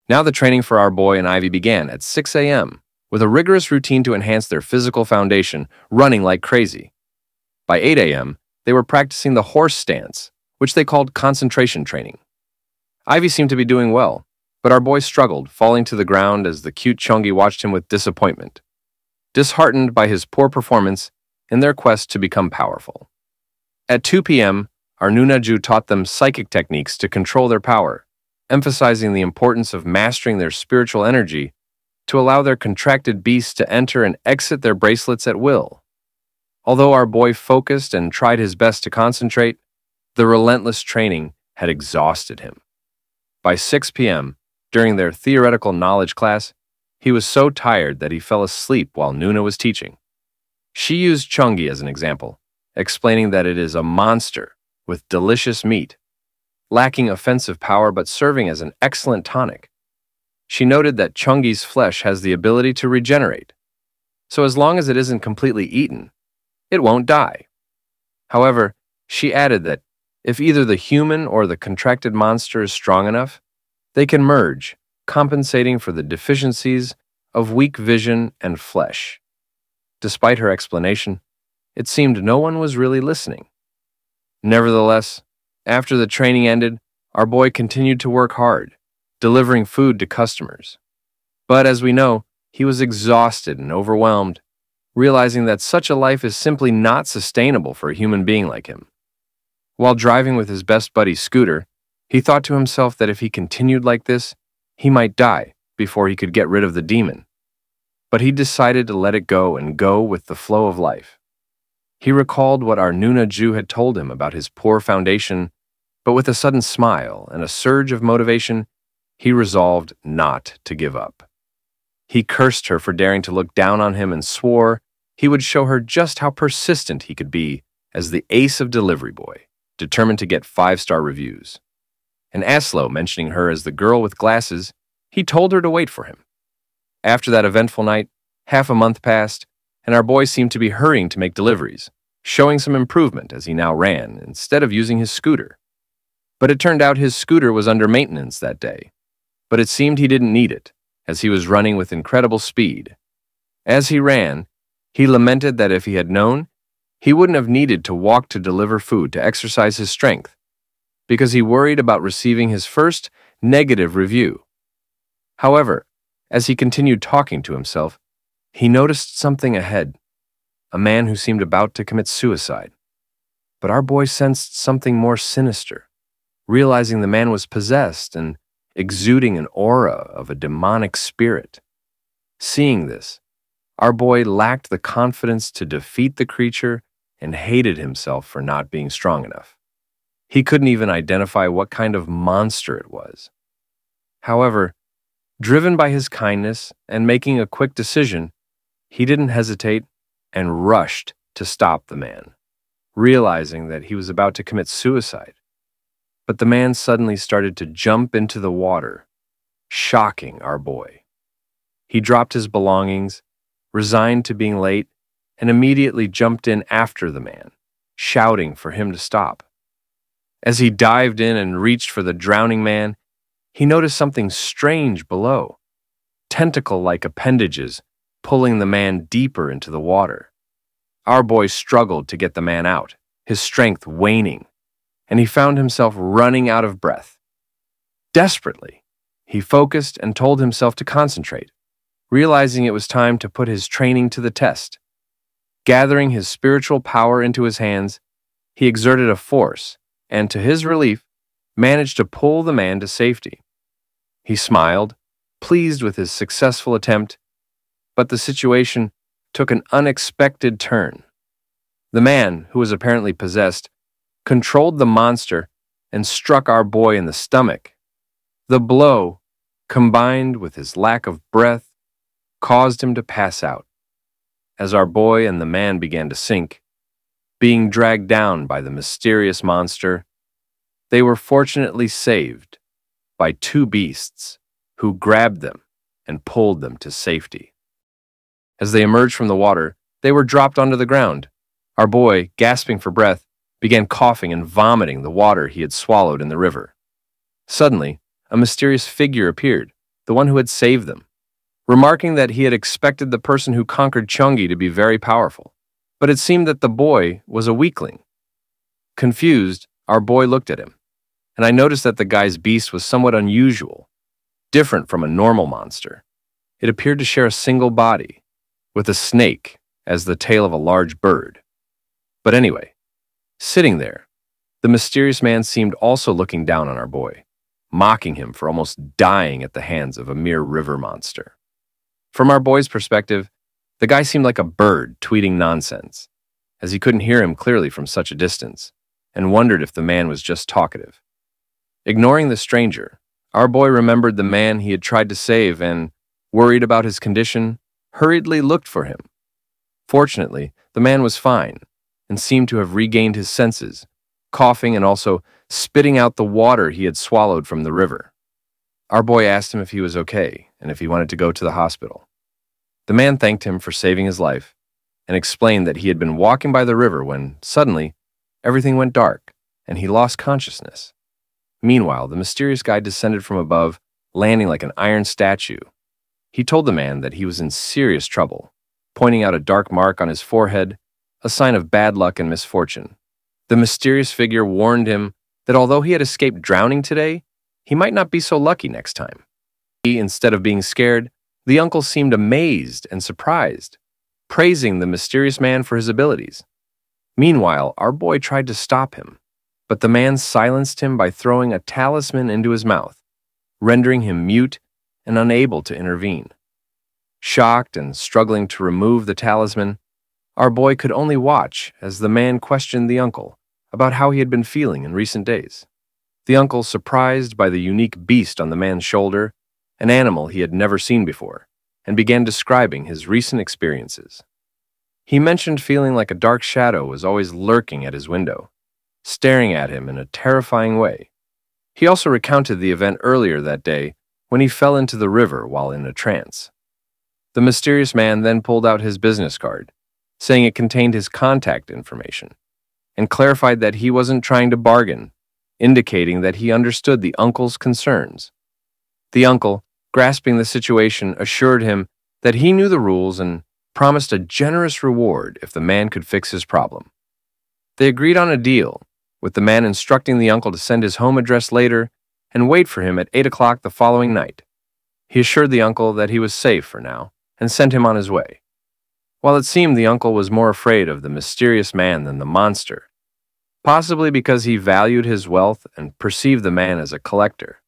Now the training for our boy and Ivy began at 6 a.m., with a rigorous routine to enhance their physical foundation, running like crazy. By 8 a.m., they were practicing the horse stance, which they called concentration training. Ivy seemed to be doing well, but our boy struggled, falling to the ground as the cute Chongi watched him with disappointment, disheartened by his poor performance in their quest to become powerful. At 2 p.m., our Nunaju taught them psychic techniques to control their power, emphasizing the importance of mastering their spiritual energy to allow their contracted beasts to enter and exit their bracelets at will. Although our boy focused and tried his best to concentrate, the relentless training had exhausted him. By 6 p.m., during their theoretical knowledge class, he was so tired that he fell asleep while Nuna was teaching. She used Chongi as an example, explaining that it is a monster with delicious meat, lacking offensive power but serving as an excellent tonic. She noted that Chongi's flesh has the ability to regenerate, so as long as it isn't completely eaten, it won't die. However, she added that if either the human or the contracted monster is strong enough, they can merge, compensating for the deficiencies of weak vision and flesh. Despite her explanation, it seemed no one was really listening. Nevertheless, after the training ended, our boy continued to work hard, delivering food to customers. But as we know, he was exhausted and overwhelmed, realizing that such a life is simply not sustainable for a human being like him. While driving with his best buddy Scooter, he thought to himself that if he continued like this, he might die before he could get rid of the demon. But he decided to let it go and go with the flow of life. He recalled what our Nuna Jew had told him about his poor foundation, but with a sudden smile and a surge of motivation, he resolved not to give up. He cursed her for daring to look down on him and swore he would show her just how persistent he could be as the ace of delivery boy, determined to get 5-star reviews. And Aslo mentioning her as the girl with glasses, he told her to wait for him. After that eventful night, half a month passed, and our boy seemed to be hurrying to make deliveries, showing some improvement as he now ran instead of using his scooter. But it turned out his scooter was under maintenance that day, but it seemed he didn't need it, as he was running with incredible speed. As he ran, he lamented that if he had known, he wouldn't have needed to walk to deliver food to exercise his strength, because he worried about receiving his first negative review. However, as he continued talking to himself, he noticed something ahead, a man who seemed about to commit suicide. But our boy sensed something more sinister, realizing the man was possessed and exuding an aura of a demonic spirit. Seeing this, our boy lacked the confidence to defeat the creature and hated himself for not being strong enough. He couldn't even identify what kind of monster it was. However, driven by his kindness and making a quick decision, he didn't hesitate and rushed to stop the man, realizing that he was about to commit suicide. But the man suddenly started to jump into the water, shocking our boy. He dropped his belongings, resigned to being late, and immediately jumped in after the man, shouting for him to stop. As he dived in and reached for the drowning man, he noticed something strange below, tentacle-like appendages pulling the man deeper into the water. Our boy struggled to get the man out, his strength waning, and he found himself running out of breath. Desperately, he focused and told himself to concentrate, realizing it was time to put his training to the test. Gathering his spiritual power into his hands, he exerted a force and, to his relief, managed to pull the man to safety. He smiled, pleased with his successful attempt, but the situation took an unexpected turn. The man, who was apparently possessed, controlled the monster and struck our boy in the stomach. The blow, combined with his lack of breath, caused him to pass out. As our boy and the man began to sink, being dragged down by the mysterious monster, they were fortunately saved by 2 beasts who grabbed them and pulled them to safety. As they emerged from the water, they were dropped onto the ground. Our boy, gasping for breath, began coughing and vomiting the water he had swallowed in the river. Suddenly, a mysterious figure appeared, the one who had saved them, remarking that he had expected the person who conquered Cheongi to be very powerful, but it seemed that the boy was a weakling. Confused, our boy looked at him, and I noticed that the guy's beast was somewhat unusual, different from a normal monster. It appeared to share a single body, with a snake as the tail of a large bird. But anyway, sitting there, the mysterious man seemed also looking down on our boy, mocking him for almost dying at the hands of a mere river monster. From our boy's perspective, the guy seemed like a bird tweeting nonsense, as he couldn't hear him clearly from such a distance, and wondered if the man was just talkative. Ignoring the stranger, our boy remembered the man he had tried to save and, worried about his condition, hurriedly looked for him. Fortunately, the man was fine and seemed to have regained his senses, coughing and also spitting out the water he had swallowed from the river. Our boy asked him if he was okay and if he wanted to go to the hospital. The man thanked him for saving his life and explained that he had been walking by the river when, suddenly, everything went dark and he lost consciousness. Meanwhile, the mysterious guy descended from above, landing like an iron statue. He told the man that he was in serious trouble, pointing out a dark mark on his forehead, a sign of bad luck and misfortune. The mysterious figure warned him that although he had escaped drowning today, he might not be so lucky next time. Instead of being scared, the uncle seemed amazed and surprised, praising the mysterious man for his abilities. Meanwhile, our boy tried to stop him, but the man silenced him by throwing a talisman into his mouth, rendering him mute and unable to intervene. Shocked and struggling to remove the talisman, our boy could only watch as the man questioned the uncle about how he had been feeling in recent days. The uncle, surprised by the unique beast on the man's shoulder, an animal he had never seen before, and began describing his recent experiences. He mentioned feeling like a dark shadow was always lurking at his window, staring at him in a terrifying way. He also recounted the event earlier that day when he fell into the river while in a trance. The mysterious man then pulled out his business card, saying it contained his contact information, and clarified that he wasn't trying to bargain, indicating that he understood the uncle's concerns. The uncle, grasping the situation, assured him that he knew the rules and promised a generous reward if the man could fix his problem. They agreed on a deal, with the man instructing the uncle to send his home address later and wait for him at 8 o'clock the following night. He assured the uncle that he was safe for now and sent him on his way. While it seemed the uncle was more afraid of the mysterious man than the monster, possibly because he valued his wealth and perceived the man as a collector.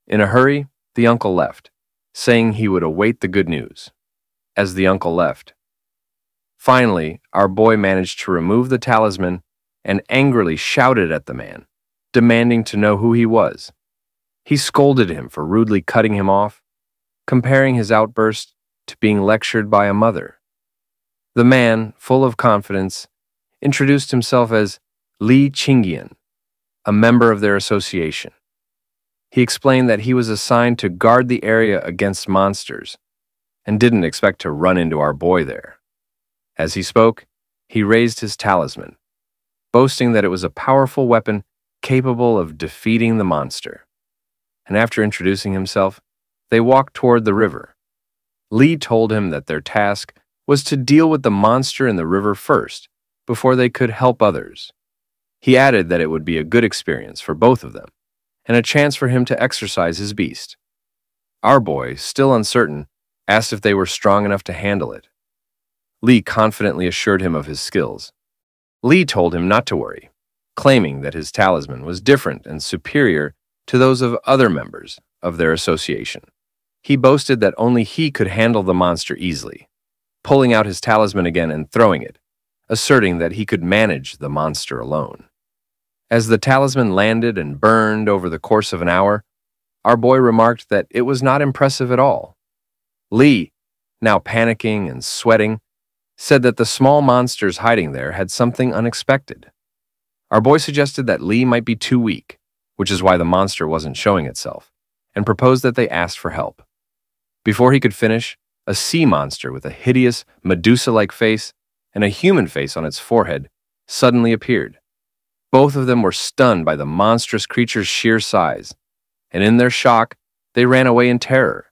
In a hurry, the uncle left, saying he would await the good news. As the uncle left, finally, our boy managed to remove the talisman and angrily shouted at the man, demanding to know who he was. He scolded him for rudely cutting him off, comparing his outburst to being lectured by a mother. The man, full of confidence, introduced himself as Li Qingyan, a member of their association. He explained that he was assigned to guard the area against monsters and didn't expect to run into our boy there. As he spoke, he raised his talisman, boasting that it was a powerful weapon capable of defeating the monster. And after introducing himself, they walked toward the river. Li told him that their task was to deal with the monster in the river first, before they could help others. He added that it would be a good experience for both of them, and a chance for him to exercise his beast. Our boy, still uncertain, asked if they were strong enough to handle it. Li confidently assured him of his skills. Li told him not to worry, claiming that his talisman was different and superior to those of other members of their association. He boasted that only he could handle the monster easily, pulling out his talisman again and throwing it, asserting that he could manage the monster alone. As the talisman landed and burned over the course of an hour, our boy remarked that it was not impressive at all. Li, now panicking and sweating, said that the small monsters hiding there had something unexpected. Our boy suggested that Li might be too weak, which is why the monster wasn't showing itself, and proposed that they ask for help. Before he could finish, a sea monster with a hideous, Medusa-like face and a human face on its forehead suddenly appeared. Both of them were stunned by the monstrous creature's sheer size, and in their shock, They ran away in terror.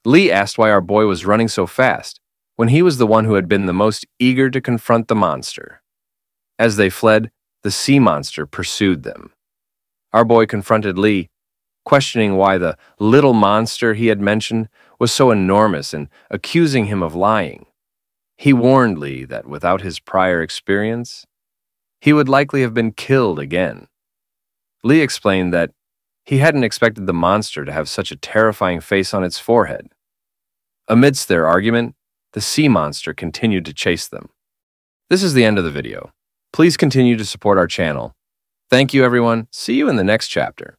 Lee asked why our boy was running so fast, when he was the one who had been the most eager to confront the monster. As they fled, the sea monster pursued them. Our boy confronted Lee, questioning why the little monster he had mentioned was so enormous and accusing him of lying. He warned Lee that without his prior experience, he would likely have been killed again. Lee explained that he hadn't expected the monster to have such a terrifying face on its forehead. Amidst their argument, the sea monster continued to chase them. This is the end of the video. Please continue to support our channel. Thank you, everyone. See you in the next chapter.